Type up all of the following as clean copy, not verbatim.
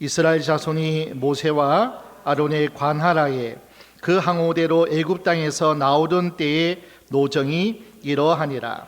이스라엘 자손이 모세와 아론의 관하라에 그 항오대로 애굽 땅에서 나오던 때의 노정이 이러하니라.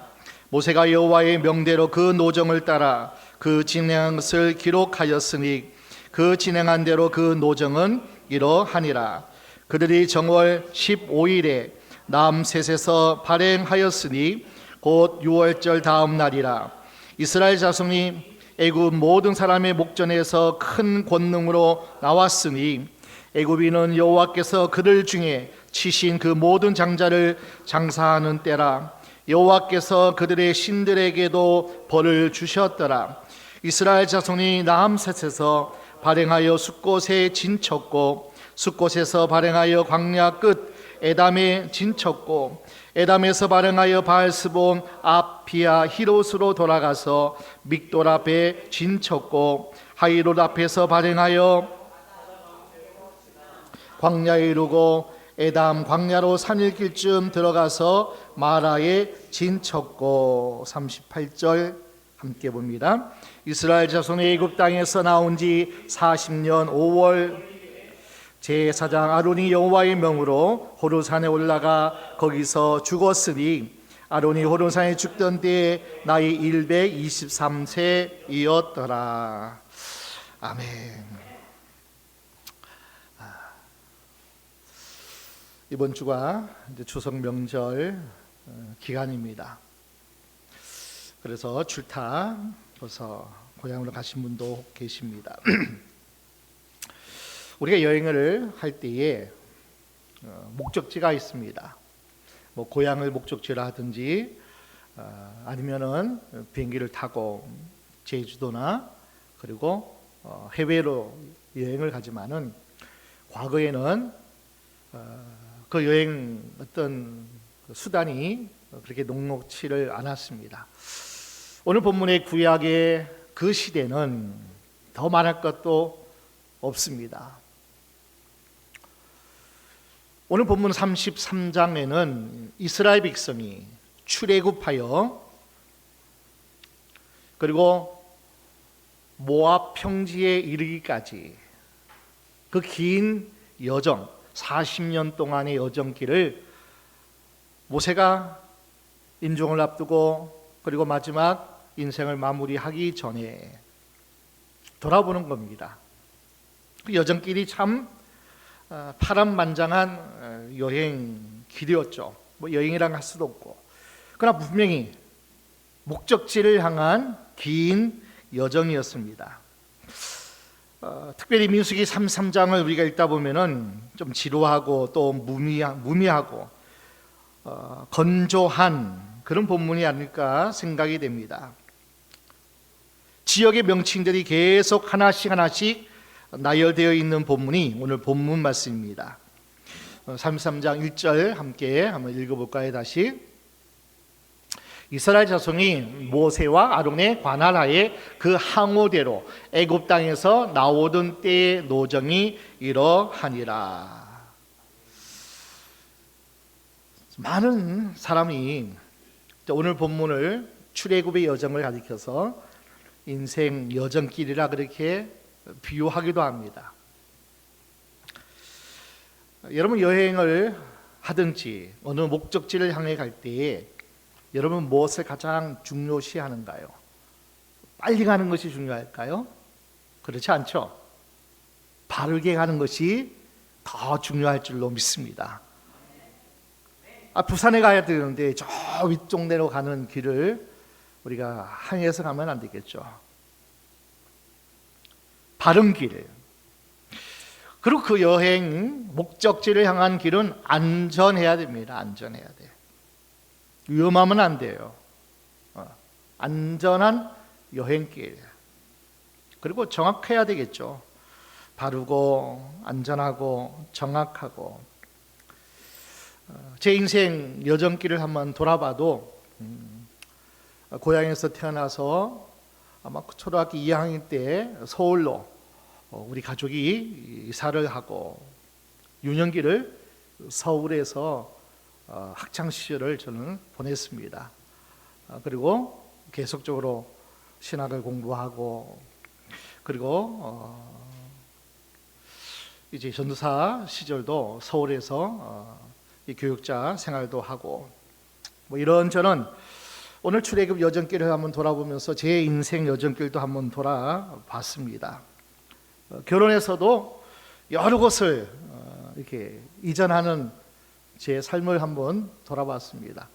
모세가 여호와의 명대로 그 노정을 따라 그 진행한 것을 기록하였으니 그 진행한 대로 그 노정은 이러하니라. 그들이 정월 15일에 남셋에서 발행하였으니 곧 6월절 다음 날이라. 이스라엘 자손이 애굽 모든 사람의 목전에서 큰 권능으로 나왔으니 애굽인은 여호와께서 그들 중에 치신 그 모든 장자를 장사하는 때라. 여호와께서 그들의 신들에게도 벌을 주셨더라. 이스라엘 자손이 나함셋에서 발행하여 숫곳에 진쳤고 숫곳에서 발행하여 광야 끝 에담에 진쳤고 에담에서 발행하여 바알스본 앞 비아 히롯으로 돌아가서 믹돌 앞에 진쳤고 하이롯 앞에서 발행하여 광야에 이르고 에담 광야로 3일 길쯤 들어가서 마라에 진쳤고. 38절 함께 봅니다. 이스라엘 자손이 애굽 땅에서 나온 지 40년 5월 제사장 아론이 여호와의 명으로 호르산에 올라가 거기서 죽었으니 아론이 호르산에 죽던 때에 나이 123세이었더라. 아멘. 이번 주가 이제 추석 명절 기간입니다. 그래서 출타 벌써 고향으로 가신 분도 계십니다. 우리가 여행을 할 때에 목적지가 있습니다. 뭐 고향을 목적지로 하든지 아니면은 비행기를 타고 제주도나 그리고 해외로 여행을 가지만은 과거에는 그 여행 어떤 수단이 그렇게 녹록치를 않았습니다. 오늘 본문의 구약의 그 시대는 더 말할 것도 없습니다. 오늘 본문 33장에는 이스라엘 백성이 출애굽하여 그리고 모압 평지에 이르기까지 그 긴 여정 40년 동안의 여정길을 모세가 임종을 앞두고 그리고 마지막 인생을 마무리하기 전에 돌아보는 겁니다. 그 여정길이 참 파란만장한 여행길이었죠. 뭐 여행이랑 할 수도 없고, 그러나 분명히 목적지를 향한 긴 여정이었습니다. 특별히 민수기 33장을 우리가 읽다 보면은 좀 지루하고 또 무미하고 건조한 그런 본문이 아닐까 생각이 됩니다. 지역의 명칭들이 계속 하나씩 나열되어 있는 본문이 오늘 본문 말씀입니다. 33장 1절 함께 한번 읽어볼까요? 다시. 이스라엘 자손이 모세와 아론의 관할하에 그 항오대로 애굽 땅에서 나오던 때의 노정이 이러하니라. 많은 사람이 오늘 본문을 출애굽의 여정을 가리켜서 인생 여정길이라 그렇게 비유하기도 합니다. 여러분 여행을 하든지 어느 목적지를 향해 갈 때에 여러분 무엇을 가장 중요시하는가요? 빨리 가는 것이 중요할까요? 그렇지 않죠. 바르게 가는 것이 더 중요할 줄로 믿습니다. 부산에 가야 되는데 저 위쪽내로 가는 길을 우리가 항해해서 가면 안 되겠죠. 바른 길, 그리고 그 여행 목적지를 향한 길은 안전해야 됩니다. 안전해야 돼. 위험하면 안 돼요. 안전한 여행길, 그리고 정확해야 되겠죠. 바르고 안전하고 정확하고. 제 인생 여정길을 한번 돌아봐도 고향에서 태어나서 아마 초등학교 2학년 때 서울로 우리 가족이 이사를 하고 유년기를 서울에서 학창 시절을 저는 보냈습니다. 그리고 계속적으로 신학을 공부하고 그리고 이제 전도사 시절도 서울에서 이 교육자 생활도 하고 뭐 이런저런 오늘 출애굽 여정길을 한번 돌아보면서 제 인생 여정길도 한번 돌아봤습니다. 결혼해서도 여러 곳을 이렇게 이전하는 제 삶을 한번 돌아봤습니다.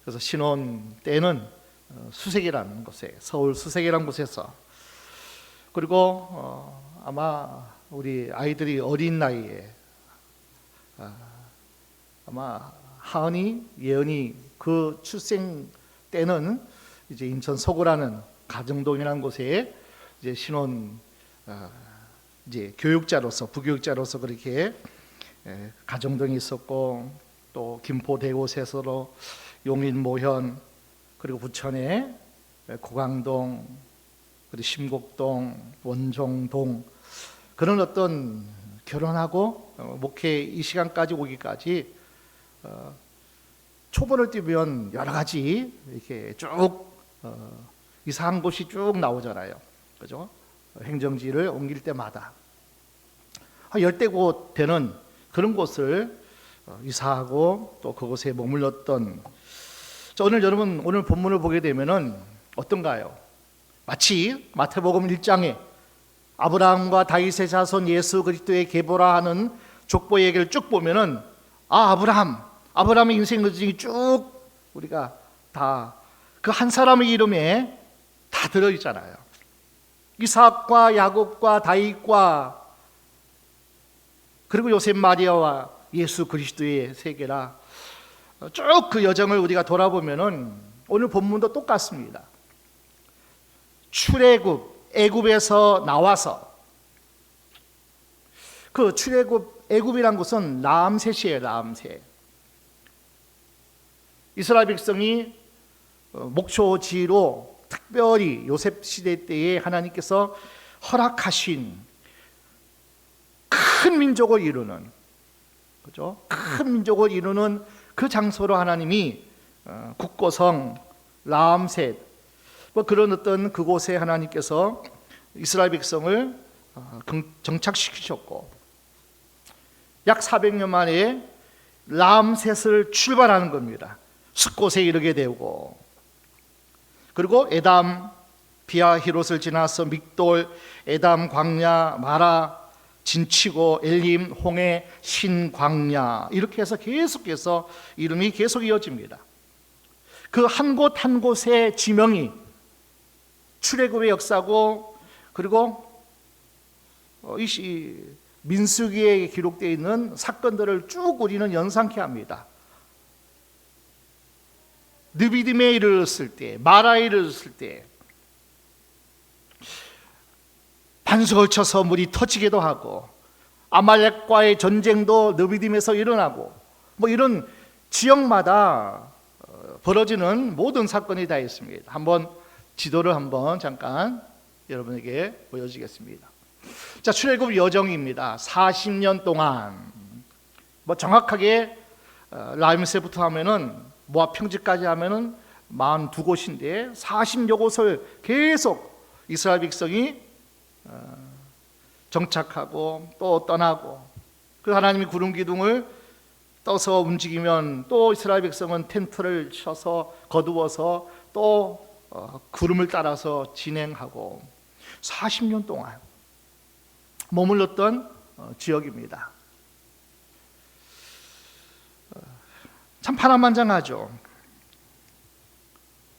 그래서 신혼 때는 수색이라는 곳에, 서울 수색이라는 곳에서, 그리고 아마 우리 아이들이 어린 나이에 아마 하은이, 예은이 그 출생 때는 이제 인천 서구라는 가정동이라는 곳에 이제 신혼 이제 교육자로서, 부교육자로서 그렇게 가정동이 있었고, 또 김포 대곳에서로 용인 모현, 그리고 부천에 고강동, 그리고 심곡동, 원종동, 그런 어떤 결혼하고 목회 이 시간까지 오기까지 초본을 띄우면 여러 가지 이렇게 쭉 이상한 곳이 쭉 나오잖아요. 그죠? 행정지를 옮길 때마다 열대 곳 되는 그런 곳을 이사하고 또 그곳에 머물렀던, 오늘 여러분 오늘 본문을 보게 되면은 어떤가요? 마치 마태복음 1장에 아브라함과 다윗의 자손 예수 그리스도의 계보라 하는 족보 얘기를 쭉 보면은 아브라함의 인생 여정이 쭉 우리가 다 그 한 사람의 이름에 다 들어 있잖아요. 이삭과 야곱과 다윗과 그리고 요셉 마리아와 예수 그리스도의 세계라 쭉 그 여정을 우리가 돌아보면은 오늘 본문도 똑같습니다. 출애굽, 애굽에서 나와서, 그 출애굽, 애굽이란 곳은 라암셋이에요. 라암셋. 이스라엘 백성이 목초지로 특별히 요셉 시대 때에 하나님께서 허락하신 큰 민족을 이루는, 그죠? 큰 민족을 이루는 그 장소로 하나님이 국고성 라암셋, 뭐 그런 어떤 그곳에 하나님께서 이스라엘 백성을 정착시키셨고, 약 400년 만에 라암셋을 출발하는 겁니다. 숫곳에 이르게 되고, 그리고 에담, 비아히롯을 지나서 믹돌, 에담 광야, 마라, 진치고, 엘림, 홍해, 신광야, 이렇게 해서 계속해서 이름이 계속 이어집니다. 그 한 곳 한 곳의 지명이 출애굽의 역사고, 그리고 이 민수기에 기록되어 있는 사건들을 쭉 우리는 연상케 합니다. 느비딤에 이르렀을 때, 마라에 이르렀을 때 반석을 쳐서 물이 터지기도 하고, 아말렉과의 전쟁도 느비딤에서 일어나고, 뭐 이런 지역마다 벌어지는 모든 사건이 다 있습니다. 한번 지도를 한번 잠깐 여러분에게 보여주겠습니다. 자, 출애굽 여정입니다. 40년 동안, 뭐 정확하게 라임새부터 하면은 모압 평지까지 하면은 42곳인데 40여 곳을 계속 이스라엘 백성이 정착하고 또 떠나고, 그 하나님이 구름 기둥을 떠서 움직이면 또 이스라엘 백성은 텐트를 쳐서 거두어서 또 구름을 따라서 진행하고 40년 동안 머물렀던 지역입니다. 참 파란만장하죠.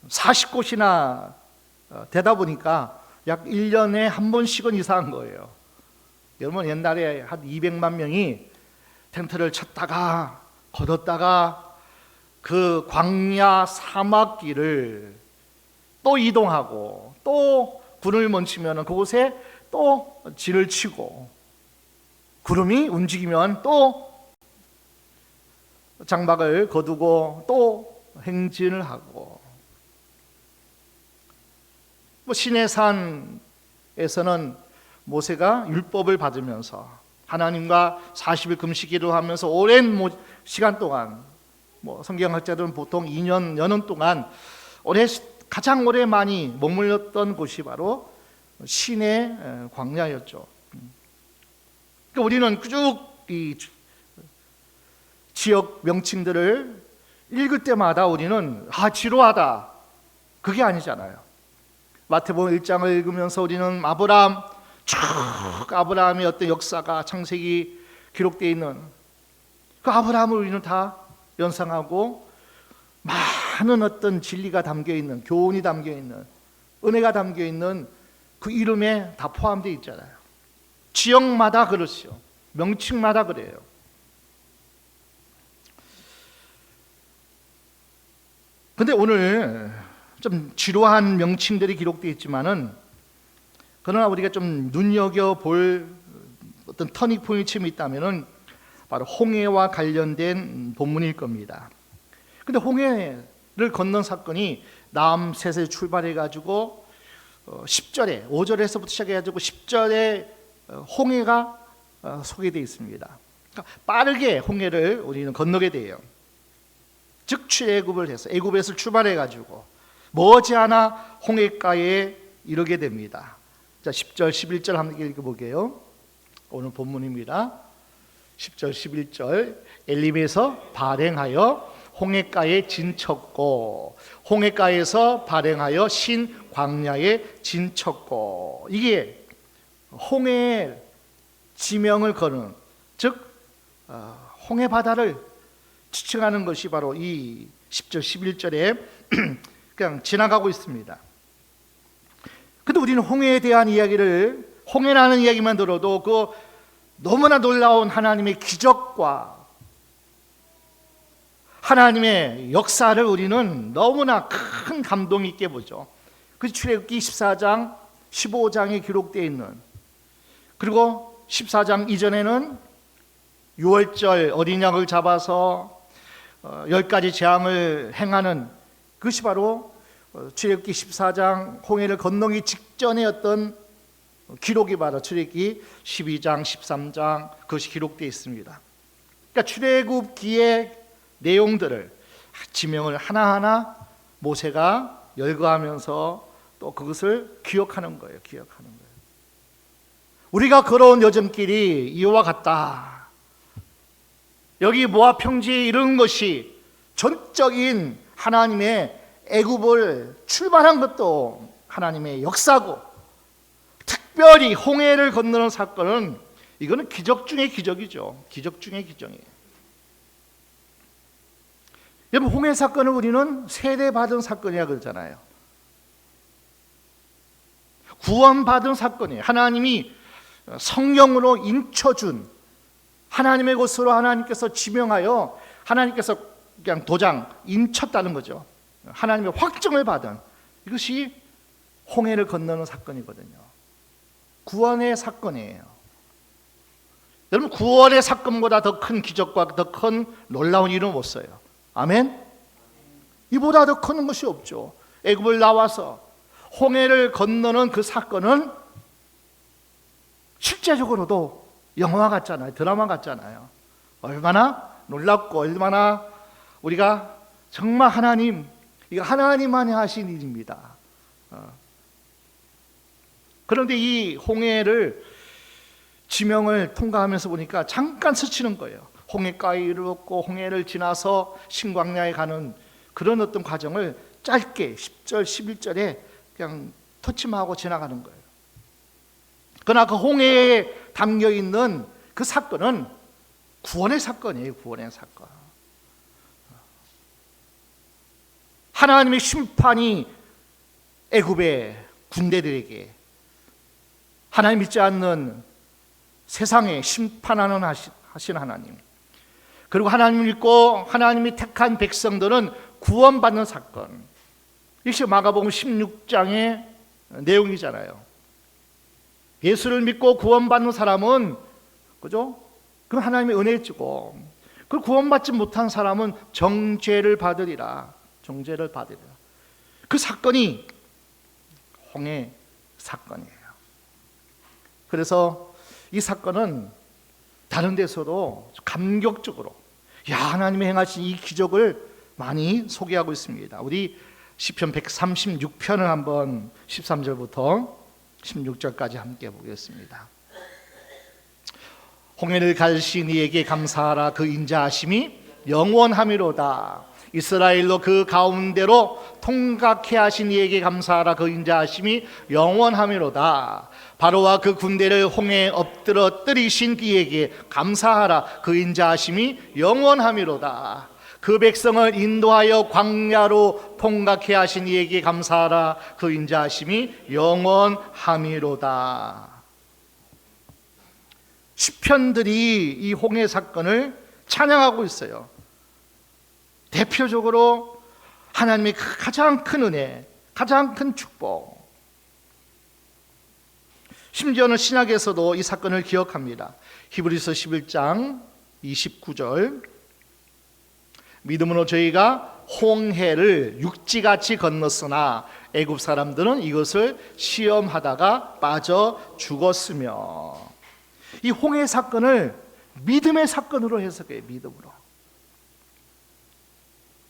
40곳이나 되다 보니까 약 1년에 한 번씩은 이상한 거예요. 여러분, 옛날에 한 200만 명이 텐트를 쳤다가 걷었다가 그 광야 사막길을 또 이동하고, 또 구름이 멈추면 그곳에 또 진을 치고, 구름이 움직이면 또 장막을 거두고 또 행진을 하고, 뭐 시내산에서는 모세가 율법을 받으면서 하나님과 40일 금식 기도하면서 오랜 시간 동안, 뭐 성경학자들은 보통 2년 여는 동안 가장 오래 많이 머물렀던 곳이 바로 시내 광야였죠. 그러니까 우리는 쭉 이 지역 명칭들을 읽을 때마다 우리는 지루하다, 그게 아니잖아요. 마태복음 1장을 읽으면서 우리는 아브라함, 쭉 아브라함의 어떤 역사가 창세기 기록되어 있는 그 아브라함을 우리는 다 연상하고 많은 어떤 진리가 담겨 있는, 교훈이 담겨 있는, 은혜가 담겨 있는 그 이름에 다 포함되어 있잖아요. 지역마다 그렇죠. 명칭마다 그래요. 근데 오늘 좀 지루한 명칭들이 기록되어 있지만은, 그러나 우리가 좀 눈여겨볼 어떤 터닝 포인트가 있다면은 바로 홍해와 관련된 본문일 겁니다. 근데 홍해를 건넌 사건이 남셋에 출발해 가지고 10절에 5절에서부터 시작해 가지고 10절에 홍해가 소개되어 있습니다. 그러니까 빠르게 홍해를 우리는 건너게 돼요. 즉 출애굽을 해서 애굽에서 출발해 가지고 머지않아 홍해가에 이르게 됩니다. 자, 10절 11절 함께 읽어볼게요. 오늘 본문입니다. 10절 11절. 엘림에서 발행하여 홍해가에 진쳤고, 홍해가에서 발행하여 신 광야에 진쳤고. 이게 홍해의 지명을 거는, 즉 홍해 바다를 지칭하는 것이 바로 이 10절 11절에 그냥 지나가고 있습니다. 근데 우리는 홍해에 대한 이야기를, 홍해라는 이야기만 들어도 그 너무나 놀라운 하나님의 기적과 하나님의 역사를 우리는 너무나 큰 감동 있게 보죠. 그 출애굽기 14장 15장에 기록되어 있는, 그리고 14장 이전에는 유월절 어린 양을 잡아서 10가지 재앙을 행하는, 그것이 바로 출애굽기 14장 홍해를 건너기 직전의 어떤 기록이 바로 출애굽기 12장 13장 그것이 기록되어 있습니다. 그러니까 출애굽기의 내용들을, 지명을 하나하나 모세가 열거하면서 또 그것을 기억하는 거예요. 기억하는 거예요. 우리가 걸어온 여정길이 이와 같다. 여기 모압 평지에 이른 것이 전적인 하나님의 애굽을 출발한 것도 하나님의 역사고, 특별히 홍해를 건너는 사건은 이거는 기적 중의 기적이죠. 기적 중의 기적이에요. 여러분, 홍해 사건을 우리는 세례받은 사건이라 그러잖아요. 구원받은 사건이에요. 하나님이 성령으로 인쳐준 하나님의 것으로 하나님께서 지명하여 하나님께서 그냥 도장 인쳤다는 거죠. 하나님의 확정을 받은, 이것이 홍해를 건너는 사건이거든요. 구원의 사건이에요. 여러분, 구원의 사건보다 더 큰 기적과 더 큰 놀라운 일은 못 써요. 아멘? 이보다 더 큰 것이 없죠. 애굽을 나와서 홍해를 건너는 그 사건은 실제적으로도 영화 같잖아요. 드라마 같잖아요. 얼마나 놀랍고 얼마나 우리가 정말 하나님, 이거 하나님만이 하신 일입니다. 그런데 이 홍해를 지명을 통과하면서 보니까 잠깐 스치는 거예요. 홍해가에 이르렀고 홍해를 지나서 신광야에 가는 그런 어떤 과정을 짧게 10절 11절에 그냥 터치하고 지나가는 거예요. 그러나 그 홍해에 담겨있는 그 사건은 구원의 사건이에요. 구원의 사건. 하나님의 심판이 애굽의 군대들에게, 하나님 믿지 않는 세상에 심판하는 하신 하나님, 그리고 하나님 믿고 하나님이 택한 백성들은 구원받는 사건, 이것이 마가복음 16장의 내용이잖아요. 예수를 믿고 구원받는 사람은, 그죠? 그럼 하나님의 은혜를 주고, 그 구원받지 못한 사람은 정죄를 받으리라. 정죄를 받으리라. 그 사건이 홍해 사건이에요. 그래서 이 사건은 다른 데서도 감격적으로, 야, 하나님이 행하신 이 기적을 많이 소개하고 있습니다. 우리 시편 136편을 한번 13절부터 16절까지 함께 보겠습니다. 홍해를 가르신 이에게 감사하라. 그 인자하심이 영원함이로다. 이스라엘로 그 가운데로 통각해 하신 이에게 감사하라. 그 인자하심이 영원함이로다. 바로와 그 군대를 홍해에 엎드러뜨리신 이에게 감사하라. 그 인자하심이 영원함이로다. 그 백성을 인도하여 광야로 통각해 하신 이에게 감사하라. 그 인자하심이 영원함이로다. 시편들이 이 홍해 사건을 찬양하고 있어요. 대표적으로 하나님의 가장 큰 은혜, 가장 큰 축복. 심지어는 신약에서도 이 사건을 기억합니다. 히브리서 11장 29절, 믿음으로 저희가 홍해를 육지같이 건넜으나 애굽 사람들은 이것을 시험하다가 빠져 죽었으며. 이 홍해 사건을 믿음의 사건으로 해석해요. 믿음으로.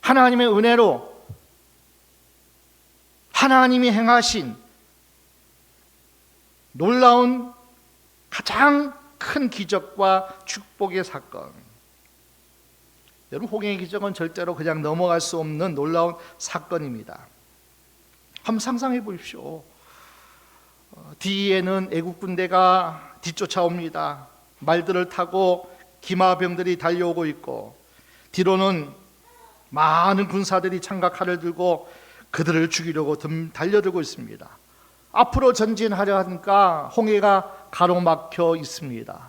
하나님의 은혜로 하나님이 행하신 놀라운 가장 큰 기적과 축복의 사건. 여러분, 홍해의 기적은 절대로 그냥 넘어갈 수 없는 놀라운 사건입니다. 한번 상상해 보십시오. 뒤에는 애국 군대가 뒤쫓아옵니다. 말들을 타고 기마병들이 달려오고 있고, 뒤로는 많은 군사들이 창과 칼을 들고 그들을 죽이려고 달려들고 있습니다. 앞으로 전진하려 하니까 홍해가 가로막혀 있습니다.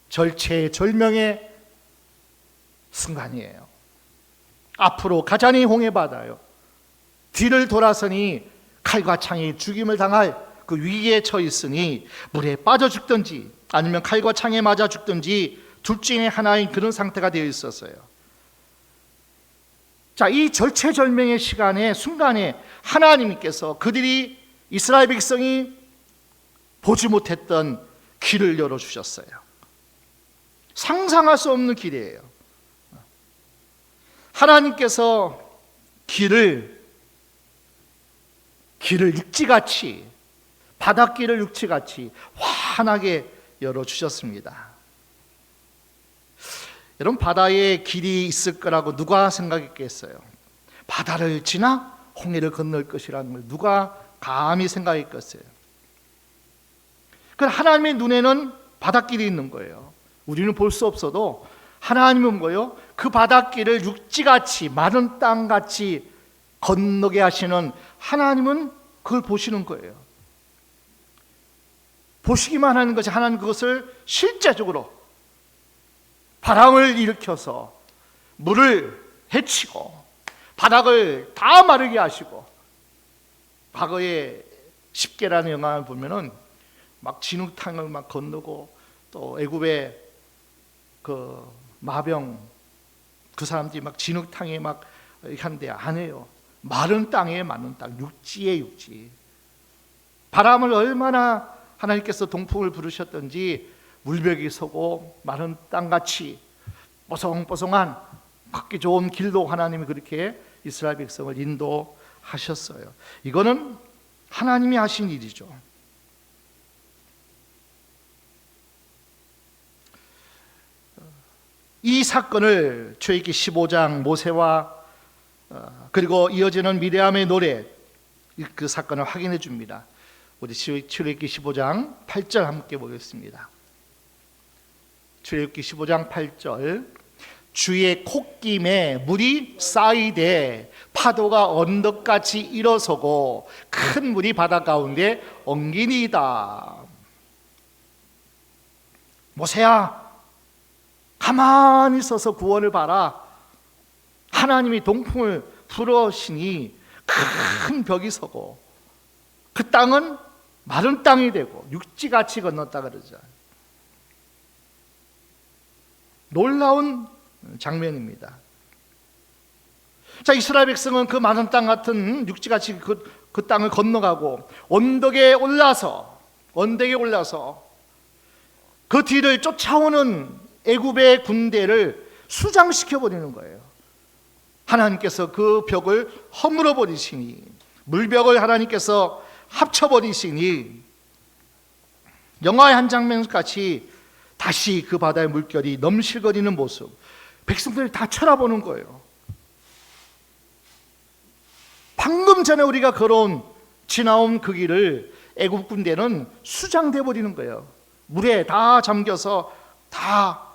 절체절명의 순간이에요. 앞으로 가자니 홍해 바다요. 뒤를 돌아서니 칼과 창에 죽임을 당할 그 위기에 처해 있으니 물에 빠져 죽든지 아니면 칼과 창에 맞아 죽든지 둘 중에 하나인 그런 상태가 되어 있었어요. 자, 이 절체절명의 시간에 순간에 하나님께서 그들이 이스라엘 백성이 보지 못했던 길을 열어주셨어요. 상상할 수 없는 길이에요. 하나님께서 길을 육지같이, 바닷길을 육지같이 환하게 열어주셨습니다. 여러분, 바다에 길이 있을 거라고 누가 생각했겠어요? 바다를 지나 홍해를 건널 것이라는 걸 누가 감히 생각했겠어요? 그럼 하나님의 눈에는 바닷길이 있는 거예요. 우리는 볼 수 없어도 하나님은 뭐예요? 그 바닷길을 육지같이, 마른 땅같이 건너게 하시는 하나님은 그걸 보시는 거예요. 보시기만 하는 것이, 하나님 그것을 실제적으로 바람을 일으켜서 물을 헤치고 바닥을 다 마르게 하시고, 과거에 십계라는 영화를 보면은 막 진흙탕을 막 건너고, 또 애굽의 그 마병 그 사람들이 막 진흙탕에 막 한데 안 해요. 마른 땅에 마른 땅, 육지에 육지. 바람을 얼마나 하나님께서 동풍을 부르셨던지 물벽이 서고 마른 땅같이 뽀송뽀송한 걷기 좋은 길로 하나님이 그렇게 이스라엘 백성을 인도하셨어요. 이거는 하나님이 하신 일이죠. 이 사건을 출애굽기 15장 모세와 그리고 이어지는 미리암의 노래, 그 사건을 확인해 줍니다. 우리 출애굽기 15장 8절 함께 보겠습니다. 출애굽기 15장 8절, 주의 콧김에 물이 쌓이되 파도가 언덕같이 일어서고 큰 물이 바다 가운데 엉기니이다. 모세야, 가만히 서서 구원을 봐라. 하나님이 동풍을 불어시니 큰 벽이 서고 그 땅은 마른 땅이 되고 육지같이 건넜다 그러죠. 놀라운 장면입니다. 자, 이스라엘 백성은 그 마른 땅 같은 육지같이 그 땅을 건너가고 언덕에 올라서 그 뒤를 쫓아오는 애굽의 군대를 수장시켜 버리는 거예요. 하나님께서 그 벽을 허물어 버리시니, 물벽을 하나님께서 합쳐 버리시니, 영화의 한 장면같이 다시 그 바다의 물결이 넘실거리는 모습, 백성들이 다 쳐다보는 거예요. 방금 전에 우리가 지나온 그 길을 애굽 군대는 수장돼 버리는 거예요. 물에 다 잠겨서 다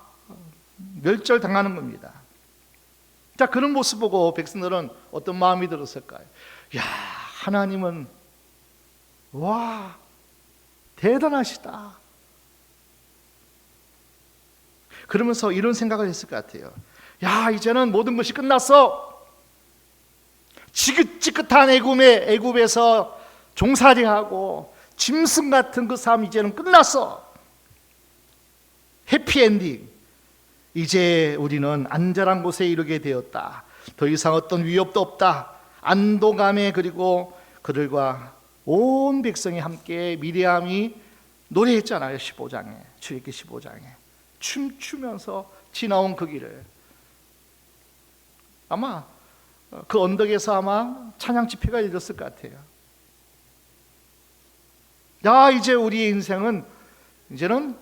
멸절당하는 겁니다. 자, 그런 모습 보고 백성들은 어떤 마음이 들었을까요? 야, 하나님은 와, 대단하시다. 그러면서 이런 생각을 했을 것 같아요. 야, 이제는 모든 것이 끝났어. 지긋지긋한 애굽에서 종살이하고 짐승 같은 그 삶 이제는 끝났어. 해피엔딩. 이제 우리는 안전한 곳에 이르게 되었다. 더 이상 어떤 위협도 없다. 안도감에, 그리고 그들과 온 백성이 함께 미리암이 노래했잖아요. 15장에, 출애굽기 15장에 춤추면서 지나온 그 길을, 아마 그 언덕에서 아마 찬양 집회가 일었을 것 같아요. 야, 이제 우리의 인생은 이제는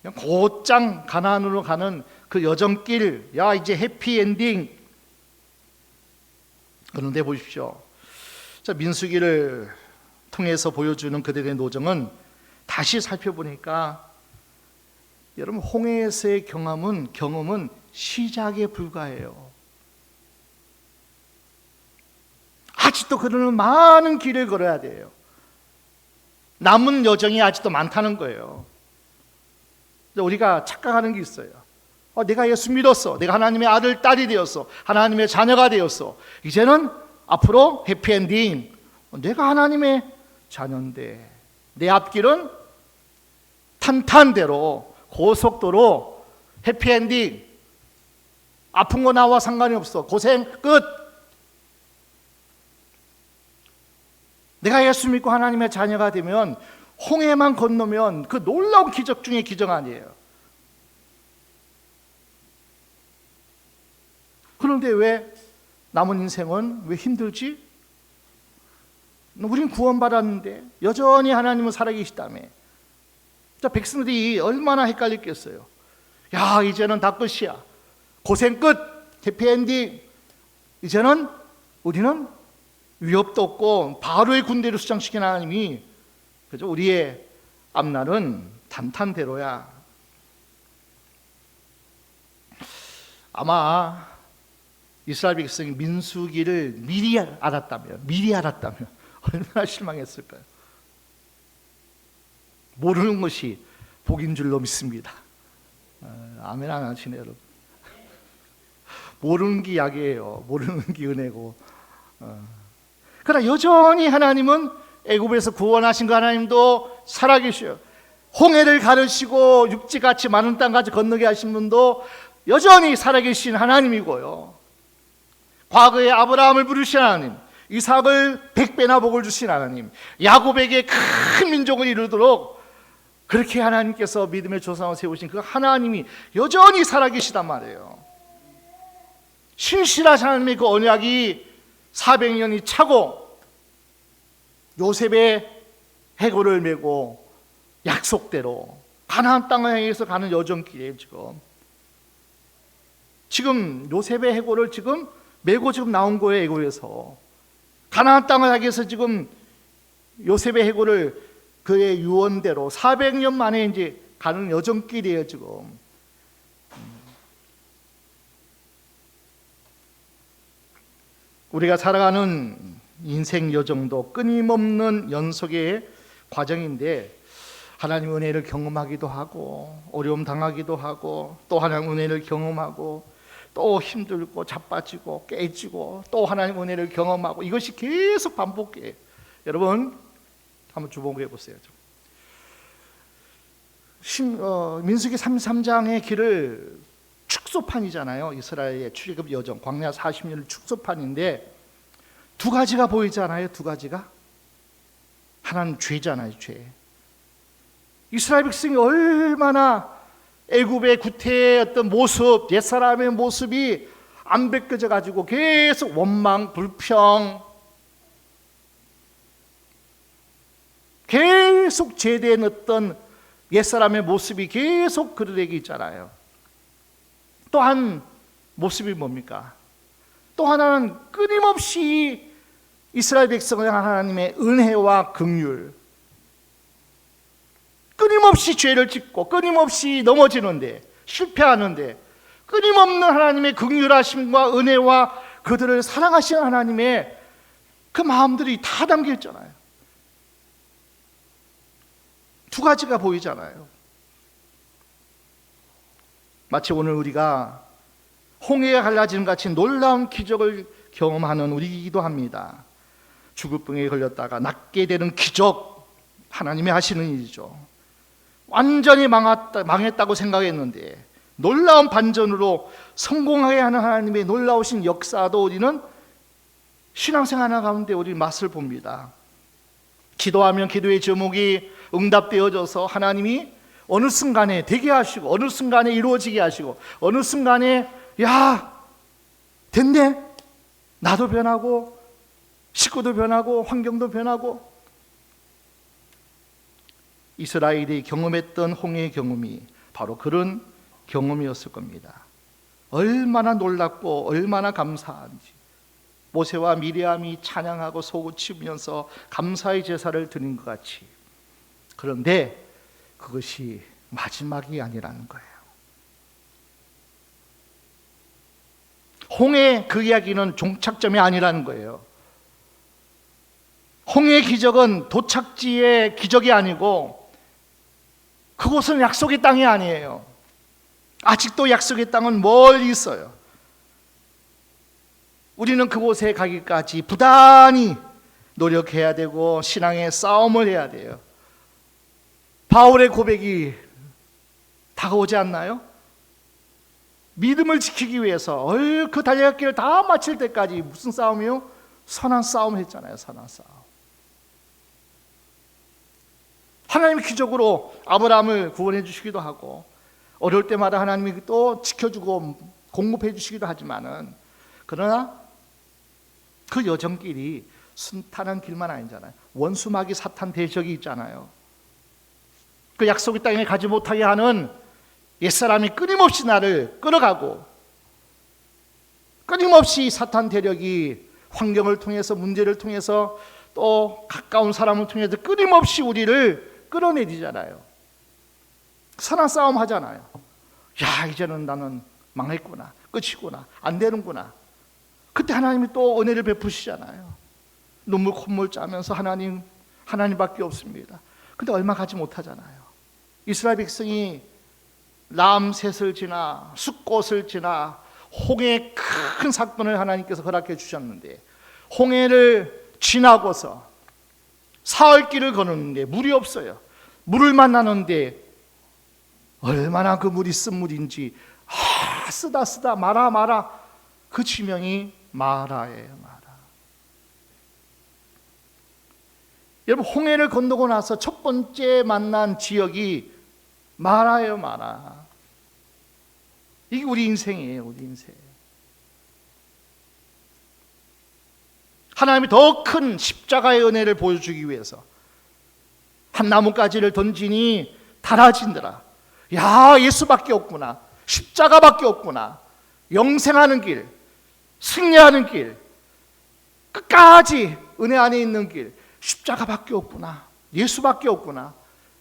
그냥 곧장 가나안으로 가는 그 여정길, 야, 이제 해피엔딩. 그런데 보십시오. 자, 민수기를 통해서 보여주는 그들의 노정은 다시 살펴보니까, 여러분, 홍해에서의 경험은 시작에 불과해요. 아직도 그들은 많은 길을 걸어야 돼요. 남은 여정이 아직도 많다는 거예요. 우리가 착각하는 게 있어요. 내가 예수 믿었어. 내가 하나님의 아들, 딸이 되었어. 하나님의 자녀가 되었어. 이제는 앞으로 해피엔딩. 내가 하나님의 자녀인데 내 앞길은 탄탄대로, 고속도로, 해피엔딩. 아픈 거 나와 상관이 없어. 고생 끝. 내가 예수 믿고 하나님의 자녀가 되면, 홍해만 건너면 그 놀라운 기적 중에 기적 아니에요. 그런데 왜 남은 인생은 왜 힘들지? 우린 구원받았는데 여전히 하나님은 살아계시다며. 자, 백성들이 얼마나 헷갈렸겠어요. 야, 이제는 다 끝이야. 고생 끝. 해피엔딩. 이제는 우리는 위협도 없고 바로의 군대를 수장시킨 하나님이, 그죠? 우리의 앞날은 탄탄대로야. 아마 이스라엘 백성이 민수기를 미리 알았다면 얼마나 실망했을까요? 모르는 것이 복인 줄로 믿습니다. 아멘 안 하시네요, 여러분. 모르는 게 약이에요. 모르는 게 은혜고. 그러나 여전히 하나님은 애굽에서 구원하신 그 하나님도 살아계셔요. 홍해를 가르시고 육지같이 많은 땅까지 건너게 하신 분도 여전히 살아계신 하나님이고요. 과거에 아브라함을 부르신 하나님, 이삭을 100배나 복을 주신 하나님, 야곱에게 큰 민족을 이루도록 그렇게 하나님께서 믿음의 조상을 세우신 그 하나님이 여전히 살아계시단 말이에요. 신실하신 하나님의 그 언약이 400년이 차고 요셉의 해골을 메고 약속대로 가나안 땅을 향해서 가는 여정길에 지금 요셉의 해골을 지금 메고 지금 나온 거예요. 애굽에서 가나안 땅을 향해서 지금 요셉의 해골을 그의 유언대로 400년 만에 이제 가는 여정길이에요. 지금 우리가 살아가는 인생 여정도 끊임없는 연속의 과정인데, 하나님 은혜를 경험하기도 하고 어려움 당하기도 하고 또 하나님 은혜를 경험하고 또 힘들고 자빠지고 깨지고 또 하나님 은혜를 경험하고, 이것이 계속 반복해요. 여러분 한번 주목해 보세요. 민수기 33장의 길을 축소판이잖아요. 이스라엘의 출애굽 여정, 광야 40년을 축소판인데 두 가지가 보이잖아요. 두 가지가. 하나는 죄잖아요. 죄. 이스라엘 백성이 얼마나 애굽의 구태의 어떤 모습, 옛사람의 모습이 안 벗겨져 가지고 계속 원망, 불평, 계속 죄된 어떤 옛사람의 모습이 계속 그들에게 있잖아요. 또 한 모습이 뭡니까? 또 하나는 끊임없이 이스라엘 백성을 향한 하나님의 은혜와 긍휼, 끊임없이 죄를 짓고 끊임없이 넘어지는데, 실패하는데 끊임없는 하나님의 긍휼하심과 은혜와 그들을 사랑하시는 하나님의 그 마음들이 다 담겨 있잖아요. 두 가지가 보이잖아요. 마치 오늘 우리가 홍해가 갈라지는 같이 놀라운 기적을 경험하는 우리이기도 합니다. 죽을병에 걸렸다가 낫게 되는 기적, 하나님이 하시는 일이죠. 완전히 망했다고 생각했는데 놀라운 반전으로 성공하게 하는 하나님의 놀라우신 역사도 우리는 신앙생활 가운데 우리 맛을 봅니다. 기도하면 기도의 제목이 응답되어져서 하나님이 어느 순간에 되게 하시고, 어느 순간에 이루어지게 하시고, 어느 순간에 야 됐네, 나도 변하고 식구도 변하고 환경도 변하고. 이스라엘이 경험했던 홍해의 경험이 바로 그런 경험이었을 겁니다. 얼마나 놀랍고 얼마나 감사한지. 모세와 미리암이 찬양하고 소고치면서 감사의 제사를 드린 것 같이. 그런데 그것이 마지막이 아니라는 거예요. 홍해 그 이야기는 종착점이 아니라는 거예요. 홍해의 기적은 도착지의 기적이 아니고 그곳은 약속의 땅이 아니에요. 아직도 약속의 땅은 멀리 있어요. 우리는 그곳에 가기까지 부단히 노력해야 되고 신앙의 싸움을 해야 돼요. 바울의 고백이 다가오지 않나요? 믿음을 지키기 위해서 그 달려갈 길을 다 마칠 때까지 무슨 싸움이요? 선한 싸움 했잖아요. 선한 싸움. 하나님이 기적으로 아브라함을 구원해 주시기도 하고 어려울 때마다 하나님이 또 지켜주고 공급해 주시기도 하지만은, 그러나 그 여정길이 순탄한 길만 아니잖아요. 원수마귀 사탄 대적이 있잖아요. 그 약속의 땅에 가지 못하게 하는 옛사람이 끊임없이 나를 끌어가고, 끊임없이 사탄 대력이 환경을 통해서, 문제를 통해서, 또 가까운 사람을 통해서 끊임없이 우리를 끌어내리잖아요. 선한 싸움 하잖아요. 야, 이제는 나는 망했구나, 끝이구나, 안 되는구나. 그때 하나님이 또 은혜를 베푸시잖아요. 눈물 콧물 짜면서 하나님밖에 없습니다. 근데 얼마 가지 못하잖아요. 이스라엘 백성이 람셋을 지나 숫꽃을 지나 홍해의 큰 사건을 하나님께서 허락해 주셨는데, 홍해를 지나고서 사흘길을 걷는데 물이 없어요. 물을 만나는데 얼마나 그 물이 쓴 물인지, 쓰다 마라. 그 지명이 마라예요. 마라. 여러분, 홍해를 건너고 나서 첫 번째 만난 지역이 마라예요. 마라. 이게 우리 인생이에요. 우리 인생. 하나님이 더 큰 십자가의 은혜를 보여주기 위해서 한 나뭇가지를 던지니 닳아진더라. 야, 예수밖에 없구나, 십자가밖에 없구나, 영생하는 길, 승리하는 길, 끝까지 은혜 안에 있는 길, 십자가밖에 없구나, 예수밖에 없구나.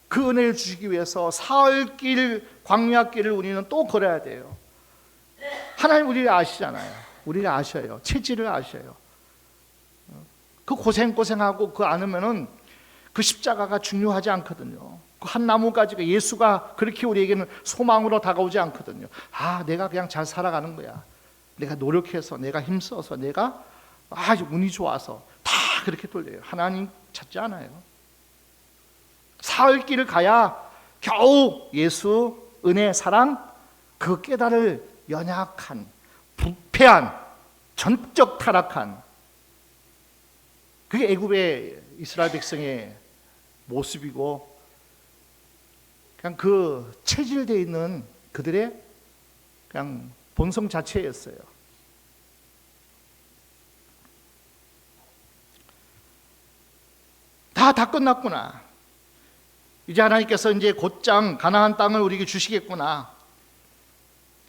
그 은혜를 주시기 위해서 사흘길, 광야길을 우리는 또 걸어야 돼요. 하나님 우리를 아시잖아요. 우리를 아셔요. 체질을 아셔요. 그 고생하고 그 않으면은 그 십자가가 중요하지 않거든요. 그 한 나무가지가, 예수가 그렇게 우리에게는 소망으로 다가오지 않거든요. 내가 그냥 잘 살아가는 거야, 내가 노력해서, 내가 힘써서, 내가 운이 좋아서, 다 그렇게 돌려요. 하나님 찾지 않아요. 사흘 길을 가야 겨우 예수, 은혜, 사랑, 그 깨달을 연약한, 부패한, 전적 타락한, 그게 애굽의 이스라엘 백성의 모습이고, 그냥 그 체질되어 있는 그들의 그냥 본성 자체였어요. 다 끝났구나. 이제 하나님께서 이제 곧장 가나안 땅을 우리에게 주시겠구나.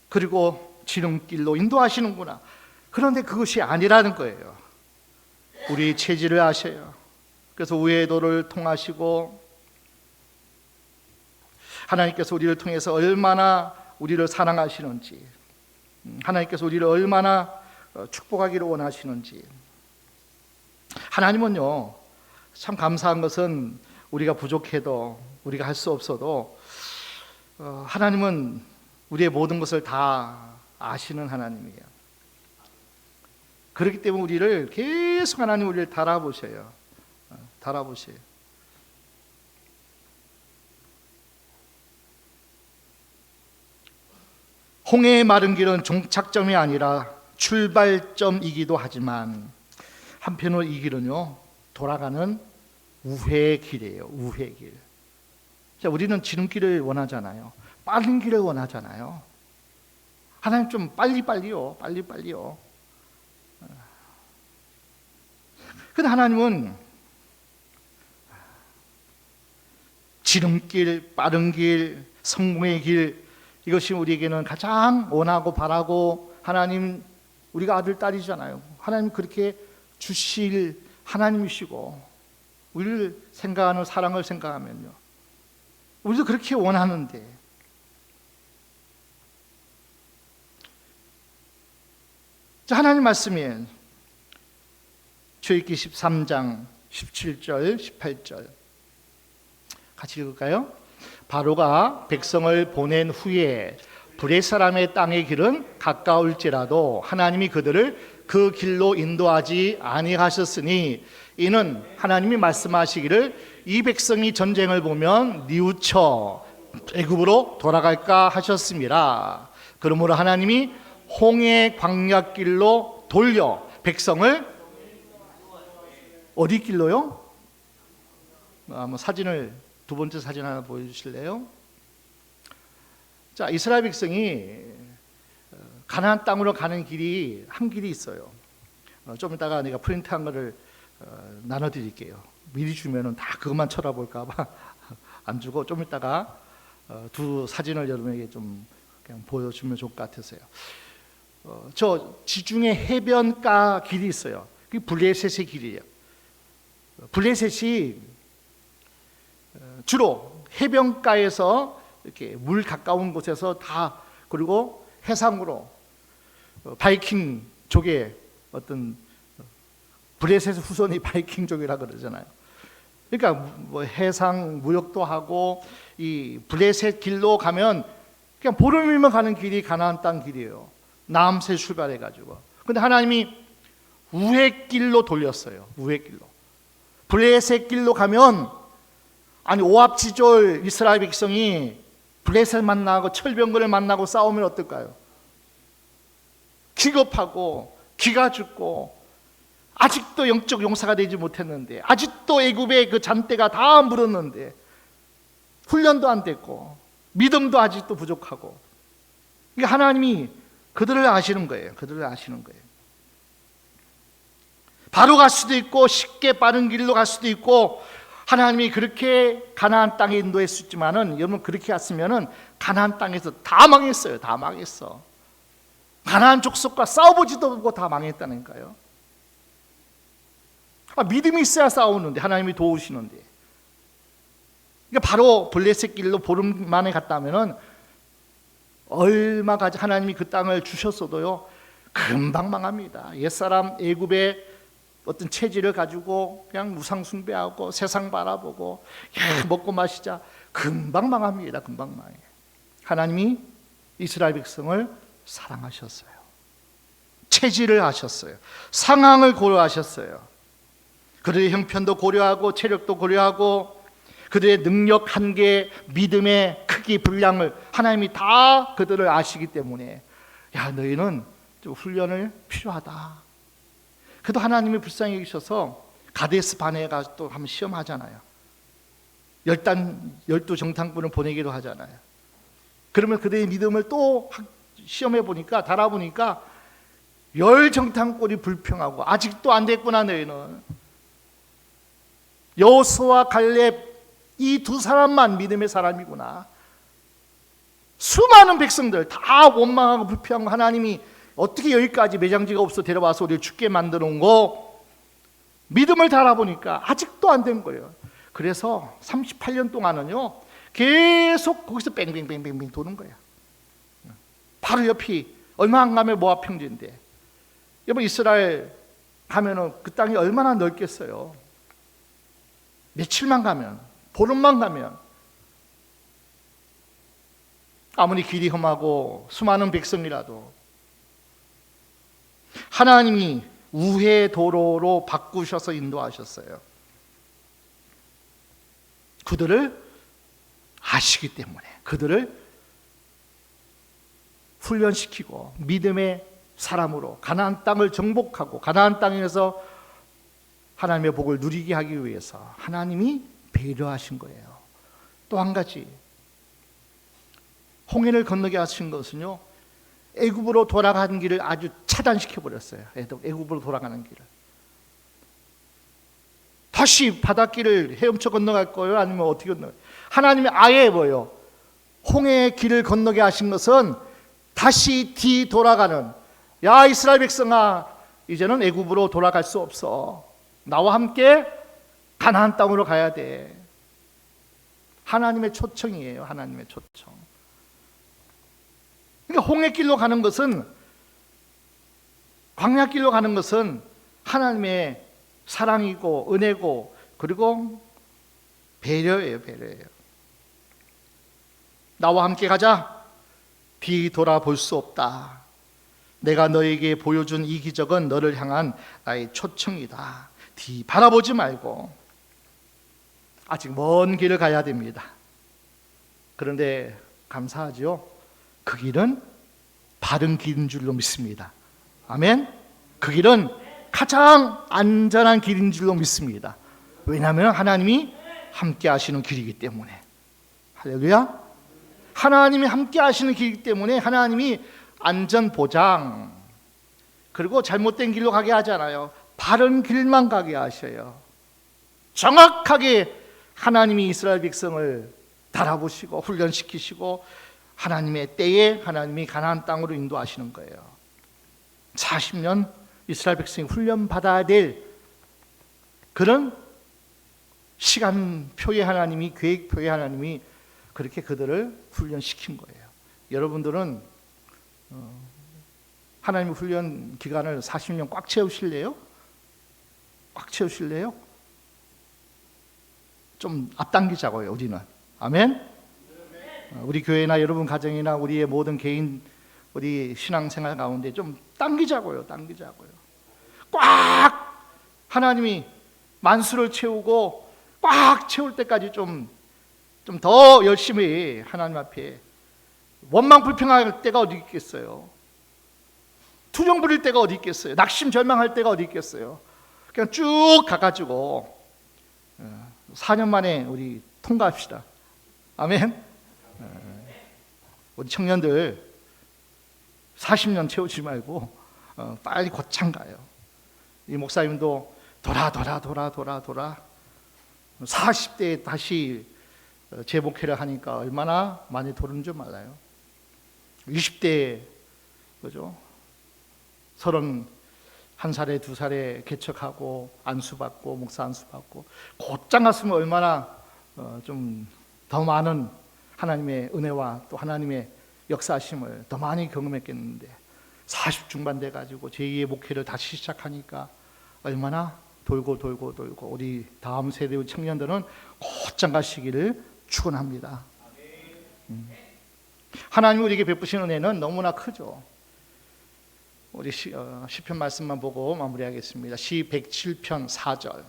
그리고 지름길로 인도하시는구나. 그런데 그것이 아니라는 거예요. 우리 체질을 아셔요. 그래서 우회도를 통하시고 하나님께서 우리를 통해서 얼마나 우리를 사랑하시는지, 하나님께서 우리를 얼마나 축복하기를 원하시는지. 하나님은요, 참 감사한 것은 우리가 부족해도, 우리가 할 수 없어도 하나님은 우리의 모든 것을 다 아시는 하나님이에요. 그렇기 때문에 우리를 계속 하나님 우리를 달아보셔요. 달아보셔요. 홍해의 마른 길은 종착점이 아니라 출발점이기도 하지만 한편으로 이 길은요, 돌아가는 우회의 길이에요. 우회의 길. 자, 우리는 지름길을 원하잖아요. 빠른 길을 원하잖아요. 하나님 좀 빨리빨리요. 빨리빨리요. 근데 하나님은 지름길, 빠른 길, 성공의 길, 이것이 우리에게는 가장 원하고 바라고, 하나님, 우리가 아들, 딸이잖아요. 하나님 그렇게 주실 하나님이시고, 우리를 생각하는 사랑을 생각하면요, 우리도 그렇게 원하는데, 자, 하나님 말씀이 출애굽기 13장 17절 18절 같이 읽을까요? 바로가 백성을 보낸 후에 브렛 사람의 땅의 길은 가까울지라도 하나님이 그들을 그 길로 인도하지 아니하셨으니 이는 하나님이 말씀하시기를 이 백성이 전쟁을 보면 뉘우쳐 애굽으로 돌아갈까 하셨습니다. 그러므로 하나님이 홍해 광야길로 돌려 백성을 어디 길로요? 한번 사진을, 두 번째 사진 하나 보여주실래요? 자, 이스라엘 백성이 가나안 땅으로 가는 길이 한 길이 있어요. 좀 이따가 내가 프린트한 거를 나눠드릴게요. 미리 주면은 다 그것만 쳐다볼까봐 안 주고 좀 이따가 두 사진을 여러분에게 좀 그냥 보여주면 좋을 것 같아서요. 저 지중해 해변가 길이 있어요. 그게 블레셋의 길이에요. 블레셋이 주로 해변가에서 이렇게 물 가까운 곳에서 다, 그리고 해상으로 바이킹 족의 어떤, 블레셋 후손이 바이킹족이라 그러잖아요. 그러니까 뭐 해상 무역도 하고, 이 블레셋 길로 가면 그냥 보름이면 가는 길이 가나안 땅 길이에요. 남새 출발해 가지고. 근데 하나님이 우회길로 돌렸어요. 우회길로. 블레셋 길로 가면, 아니 오합지졸 이스라엘 백성이 블레셋 만나고 철병거를 만나고 싸우면 어떨까요? 기겁하고 기가 죽고, 아직도 영적 용사가 되지 못했는데, 아직도 애굽의 그 잔대가 다 물었는데, 훈련도 안 됐고 믿음도 아직도 부족하고. 그러니까 하나님이 그들을 아시는 거예요. 그들을 아시는 거예요. 바로 갈 수도 있고 쉽게 빠른 길로 갈 수도 있고, 하나님이 그렇게 가나안 땅에 인도했었지만은, 여러분 그렇게 갔으면은 가나안 땅에서 다 망했어요. 다 망했어. 가나안 족속과 싸워보지도 않고 다 망했다니까요. 믿음이 있어야 싸우는데, 하나님이 도우시는데. 그러니까 바로 블레셋 길로 보름 만에 갔다면은 얼마 가지 하나님이 그 땅을 주셨어도요, 금방 망합니다. 옛사람 애굽의 어떤 체질을 가지고 그냥 우상 숭배하고 세상 바라보고 먹고 마시자, 금방 망합니다. 금방 망해. 하나님이 이스라엘 백성을 사랑하셨어요. 체질을 아셨어요. 상황을 고려하셨어요. 그들의 형편도 고려하고 체력도 고려하고 그들의 능력 한계, 믿음의 크기, 분량을 하나님이 다 그들을 아시기 때문에, 야, 너희는 좀 훈련을 필요하다. 그래도 하나님이 불쌍히 여기셔서 가데스 바네에 가서 또 한번 시험하잖아요. 12정탐꾼을 보내기로 하잖아요. 그러면 그들의 믿음을 또 시험해 보니까, 달아보니까 10정탐꾼이 불평하고, 아직도 안 됐구나 너희는. 여호수아, 갈렙 이 두 사람만 믿음의 사람이구나. 수많은 백성들 다 원망하고 불평하고 하나님이 어떻게 여기까지 매장지가 없어 데려와서 우리를 죽게 만들어 놓은 거, 믿음을 달아보니까 아직도 안 된 거예요. 그래서 38년 동안은요 계속 거기서 뺑뺑뺑뺑뺑 도는 거야. 바로 옆이 얼마 안 가면 모압 평지인데, 여러분 이스라엘 가면은 그 땅이 얼마나 넓겠어요. 며칠만 가면, 보름만 가면, 아무리 길이 험하고 수많은 백성이라도 하나님이 우회 도로로 바꾸셔서 인도하셨어요. 그들을 아시기 때문에 그들을 훈련시키고 믿음의 사람으로 가나안 땅을 정복하고 가나안 땅에서 하나님의 복을 누리게 하기 위해서 하나님이 배려하신 거예요. 또 한 가지, 홍해를 건너게 하신 것은요, 애굽으로 돌아가는 길을 아주 차단시켜 버렸어요. 애굽으로 돌아가는 길을. 다시 바닷길을 헤엄쳐 건너갈 거예요? 아니면 어떻게 건너요? 하나님이 아예 뭐예요? 홍해의 길을 건너게 하신 것은 다시 뒤돌아가는, 야 이스라엘 백성아, 이제는 애굽으로 돌아갈 수 없어. 나와 함께 가나안 땅으로 가야 돼. 하나님의 초청이에요. 하나님의 초청. 그러니까 홍해길로 가는 것은, 광야길로 가는 것은 하나님의 사랑이고 은혜고 그리고 배려예요. 배려예요. 나와 함께 가자. 뒤돌아볼 수 없다. 내가 너에게 보여준 이 기적은 너를 향한 나의 초청이다. 뒤 바라보지 말고 아직 먼 길을 가야 됩니다. 그런데 감사하죠. 그 길은 바른 길인 줄로 믿습니다. 아멘. 그 길은 가장 안전한 길인 줄로 믿습니다. 왜냐하면 하나님이 함께 하시는 길이기 때문에. 할렐루야. 하나님이 함께 하시는 길이기 때문에 하나님이 안전 보장, 그리고 잘못된 길로 가게 하지 않아요. 바른 길만 가게 하셔요. 정확하게 하나님이 이스라엘 백성을 달아보시고 훈련시키시고 하나님의 때에 하나님이 가나안 땅으로 인도하시는 거예요. 40년 이스라엘 백성이 훈련받아야 될 그런 시간표에 하나님이, 계획표에 하나님이 그렇게 그들을 훈련시킨 거예요. 여러분들은 하나님의 훈련 기간을 40년 꽉 채우실래요? 꽉 채우실래요? 좀 앞당기자고요. 우리는. 아멘. 우리 교회나 여러분 가정이나 우리의 모든 개인, 우리 신앙생활 가운데 좀 당기자고요. 당기자고요. 꽉 하나님이 만수를 채우고 꽉 채울 때까지 좀 더 열심히 하나님 앞에, 원망 불평할 때가 어디 있겠어요? 투정 부릴 때가 어디 있겠어요? 낙심 절망할 때가 어디 있겠어요? 그냥 쭉 가가지고 4년 만에 우리 통과합시다. 아멘. 우리 청년들 40년 채우지 말고 빨리 곧장 가요. 이 목사님도 돌아 40대에 다시 재목회를 하니까 얼마나 많이 도는 줄 몰라요. 20대에 그죠? 31살에 2살에 개척하고 안수받고 목사 안수받고 곧장 갔으면 얼마나 좀 더 많은 하나님의 은혜와 또 하나님의 역사하심을 더 많이 경험했겠는데 40 중반 돼가지고 제2의 목회를 다시 시작하니까 얼마나 돌고 우리 다음 세대의 청년들은 곧장 가시기를 축원합니다. 하나님이 우리에게 베푸신 은혜는 너무나 크죠. 우리 시편 말씀만 보고 마무리하겠습니다. 시 107편 4절.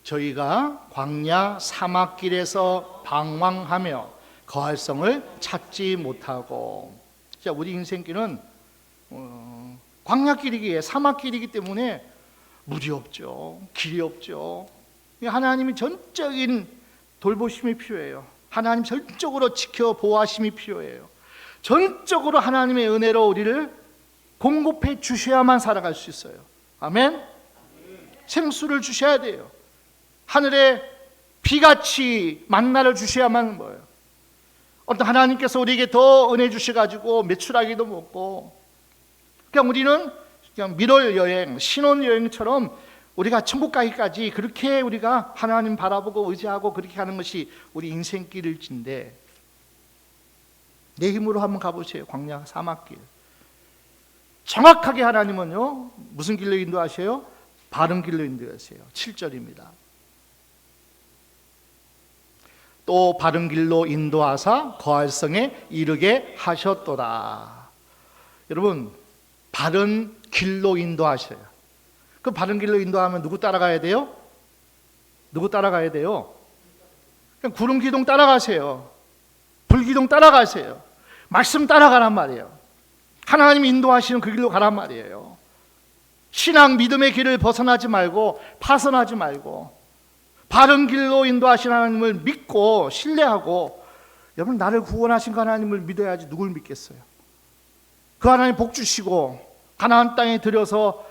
저희가 광야 사막길에서 방황하며 거할 성을 찾지 못하고. 자, 우리 인생길은 광야길이기에 사막길이기 때문에 물이 없죠. 길이 없죠. 하나님이 전적인 돌보심이 필요해요. 하나님 전적으로 지켜 보호하심이 필요해요. 전적으로 하나님의 은혜로 우리를 공급해 주셔야만 살아갈 수 있어요. 아멘. 생수를 주셔야 돼요. 하늘에 비같이 만나를 주셔야만 뭐예요. 어떤 하나님께서 우리에게 더 은혜 주셔가지고 메추라기도 먹고, 그냥 우리는 그냥 미럴 여행, 신혼 여행처럼 우리가 천국 가기까지 그렇게 우리가 하나님 바라보고 의지하고 그렇게 하는 것이 우리 인생길일진데, 내 힘으로 한번 가보세요. 광야 사막길. 정확하게 하나님은요 무슨 길로 인도하세요? 바른 길로 인도하세요. 7절입니다. 또 바른 길로 인도하사 거할 성에 이르게 하셨도다. 여러분, 바른 길로 인도하셔요. 그 바른 길로 인도하면 누구 따라가야 돼요? 누구 따라가야 돼요? 그냥 구름 기둥 따라가세요. 불 기둥 따라가세요. 말씀 따라가란 말이에요. 하나님이 인도하시는 그 길로 가란 말이에요. 신앙 믿음의 길을 벗어나지 말고 파선하지 말고 바른 길로 인도하신 하나님을 믿고 신뢰하고, 여러분 나를 구원하신 그 하나님을 믿어야지 누굴 믿겠어요? 그 하나님 복 주시고 가나안 땅에 들여서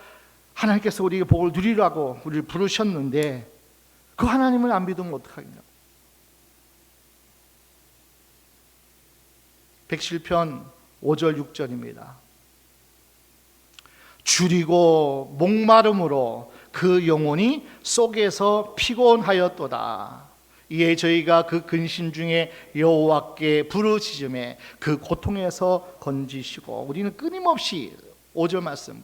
하나님께서 우리에게 복을 누리라고 우리를 부르셨는데 그 하나님을 안 믿으면 어떡하겠냐고. 107편 5절 6절입니다. 줄이고 목마름으로 그 영혼이 속에서 피곤하였도다. 이에 저희가 그 근심 중에 여호와께 부르짖음에 그 고통에서 건지시고. 우리는 끊임없이 5절 말씀,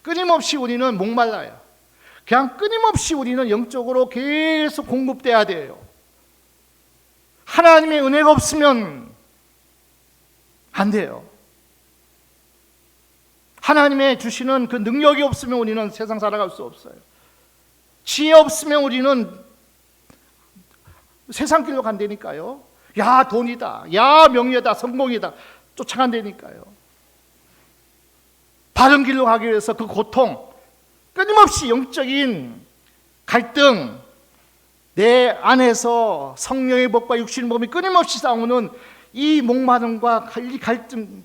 끊임없이 우리는 목말라요. 그냥 끊임없이 우리는 영적으로 계속 공급돼야 돼요. 하나님의 은혜가 없으면 안 돼요. 하나님의 주시는 그 능력이 없으면 우리는 세상 살아갈 수 없어요. 지혜 없으면 우리는 세상 길로 간다니까요. 야 돈이다, 야 명예다, 성공이다 쫓아간다니까요. 바른 길로 가기 위해서 그 고통, 끊임없이 영적인 갈등, 내 안에서 성령의 법과 육신의 법이 끊임없이 싸우는 이 목마름과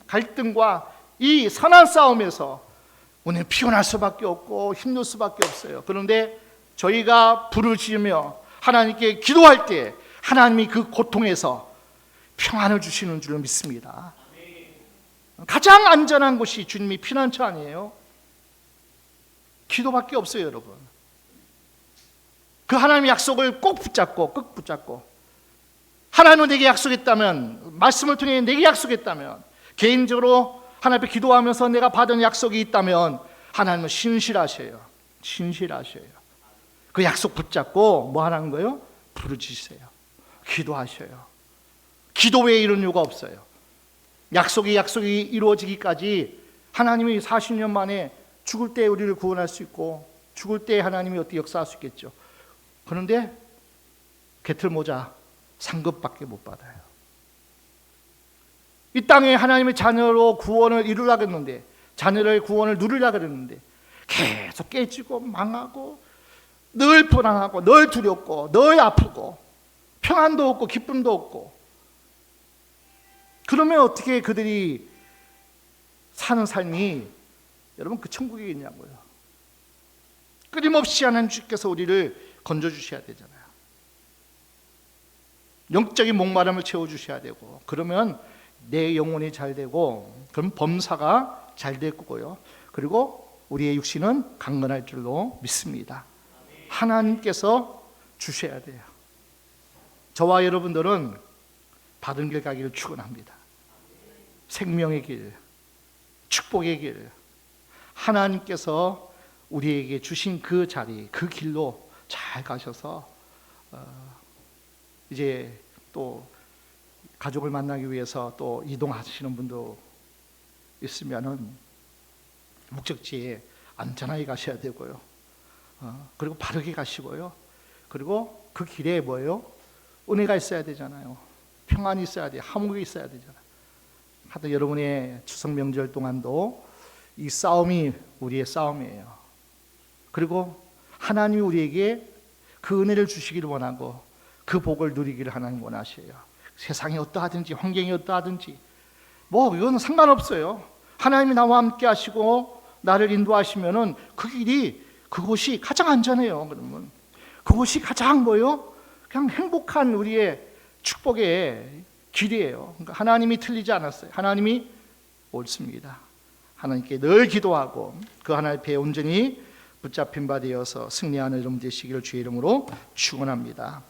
갈등과 이 선한 싸움에서 오늘 피곤할 수밖에 없고 힘들 수밖에 없어요. 그런데 저희가 불을 지으며 하나님께 기도할 때 하나님이 그 고통에서 평안을 주시는 줄 믿습니다. 가장 안전한 곳이 주님이 피난처 아니에요? 기도밖에 없어요, 여러분. 그 하나님의 약속을 꼭 붙잡고 하나님은 내게 약속했다면, 말씀을 통해 내게 약속했다면, 개인적으로 하나님 앞에 기도하면서 내가 받은 약속이 있다면 하나님은 신실하셔요. 그 약속 붙잡고 뭐 하라는 거예요? 부르짖으세요. 기도하셔요. 기도 외에 이런 이유가 없어요. 약속이 이루어지기까지 하나님이 40년 만에 죽을 때 우리를 구원할 수 있고 죽을 때 하나님이 어떻게 역사할 수 있겠죠. 그런데 개털모자 상급밖에 못 받아요. 이 땅에 하나님의 자녀로 구원을 이루려고 했는데, 자녀를 구원을 누리려고 했는데 계속 깨지고 망하고 늘 불안하고 늘 두렵고 늘 아프고 평안도 없고 기쁨도 없고, 그러면 어떻게 그들이 사는 삶이 여러분 그 천국이겠냐고요. 끊임없이 하나님께서 우리를 건져주셔야 되잖아요. 영적인 목마름을 채워주셔야 되고, 그러면 내 영혼이 잘 되고, 그럼 범사가 잘 될 거고요. 그리고 우리의 육신은 강건할 줄로 믿습니다. 하나님께서 주셔야 돼요. 저와 여러분들은 바른 길 가기를 축원합니다. 생명의 길, 축복의 길, 하나님께서 우리에게 주신 그 자리, 그 길로 잘 가셔서 이제 또 가족을 만나기 위해서 또 이동하시는 분도 있으면은 목적지에 안전하게 가셔야 되고요. 그리고 바르게 가시고요. 그리고 그 길에 뭐예요? 은혜가 있어야 되잖아요. 평안이 있어야 돼요. 화목이 있어야 되잖아요. 하여튼 여러분의 추석 명절 동안도 이 싸움이 우리의 싸움이에요. 그리고 하나님이 우리에게 그 은혜를 주시기를 원하고 그 복을 누리기를 하나님 원하셔요. 세상이 어떠하든지 환경이 어떠하든지 뭐 이건 상관없어요. 하나님이 나와 함께 하시고 나를 인도하시면은 그곳이 가장 안전해요. 그러면 그곳이 가장 뭐요? 그냥 행복한 우리의 축복의 길이에요. 그러니까 하나님이 틀리지 않았어요. 하나님이 옳습니다. 하나님께 늘 기도하고 그 하나님 앞에 온전히 붙잡힌 바 되어서 승리하는 여러분 되시기를 주의 이름으로 축원합니다.